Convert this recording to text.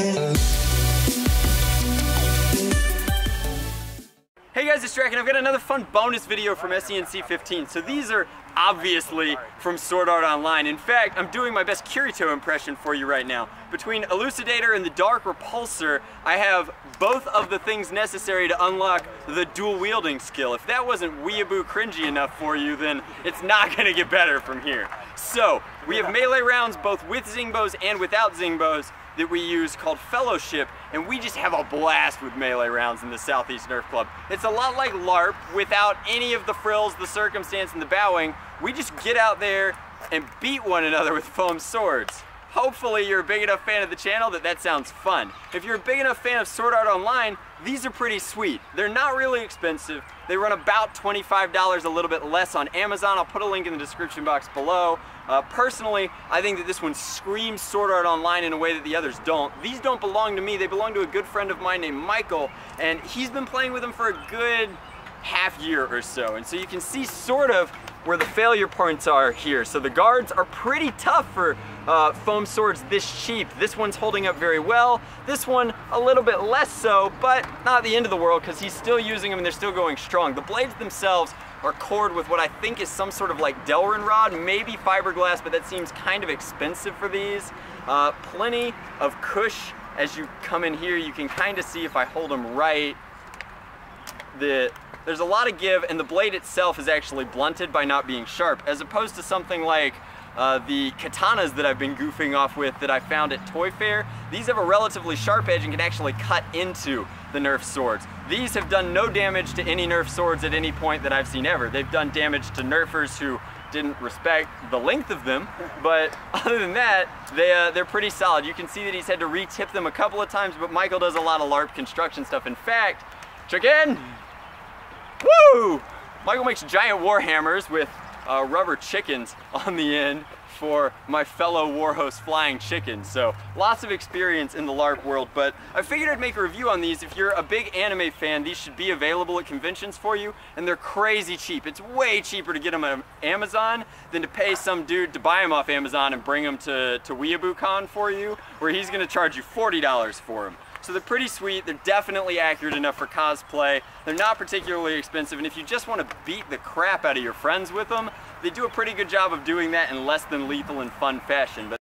Hey guys, it's Draken. I've got another fun bonus video from SENC 15. So these are obviously from Sword Art Online. In fact, I'm doing my best Kirito impression for you right now. Between Elucidator and the Dark Repulsor, I have both of the things necessary to unlock the dual wielding skill. If that wasn't weeaboo cringy enough for you, then it's not gonna get better from here. So, we have melee rounds both with Zingbows and without Zingbows that we use called Fellowship, and we just have a blast with melee rounds in the Southeast Nerf Club. It's a lot like LARP without any of the frills, the circumstance, and the bowing. We just get out there and beat one another with foam swords. Hopefully you're a big enough fan of the channel that sounds fun. If you're a big enough fan of Sword Art Online, these are pretty sweet. They're not really expensive. They run about $25, a little bit less on Amazon. I'll put a link in the description box below. Personally, I think that this one screams Sword Art Online in a way that the others don't. These don't belong to me. They belong to a good friend of mine named Michael, and he's been playing with them for a good half year or so. And so you can see sort of where the failure points are here. So the guards are pretty tough for foam swords this cheap. This one's holding up very well. This one a little bit less so, but not the end of the world because he's still using them and they're still going strong. The blades themselves are cored with what I think is some sort of like Delrin rod, maybe fiberglass, but that seems kind of expensive for these. Plenty of cush as you come in here. You can kind of see if I hold them right, there's a lot of give, and the blade itself is actually blunted by not being sharp, as opposed to something like the katanas that I've been goofing off with that I found at Toy Fair. These have a relatively sharp edge and can actually cut into the Nerf swords. These have done no damage to any Nerf swords at any point that I've seen ever. They've done damage to Nerfers who didn't respect the length of them, but other than that, they're pretty solid. You can see that he's had to re-tip them a couple of times, but Michael does a lot of LARP construction stuff. In fact, check in! Woo! Michael makes giant war hammers with rubber chickens on the end for my fellow Warhost flying chickens. So lots of experience in the LARP world, but I figured I'd make a review on these. If you're a big anime fan, these should be available at conventions for you, and they're crazy cheap. It's way cheaper to get them on Amazon than to pay some dude to buy them off Amazon and bring them to WeeabooCon for you, where he's gonna charge you $40 for them. So they're pretty sweet, they're definitely accurate enough for cosplay, they're not particularly expensive, and if you just want to beat the crap out of your friends with them, they do a pretty good job of doing that in less than lethal and fun fashion. But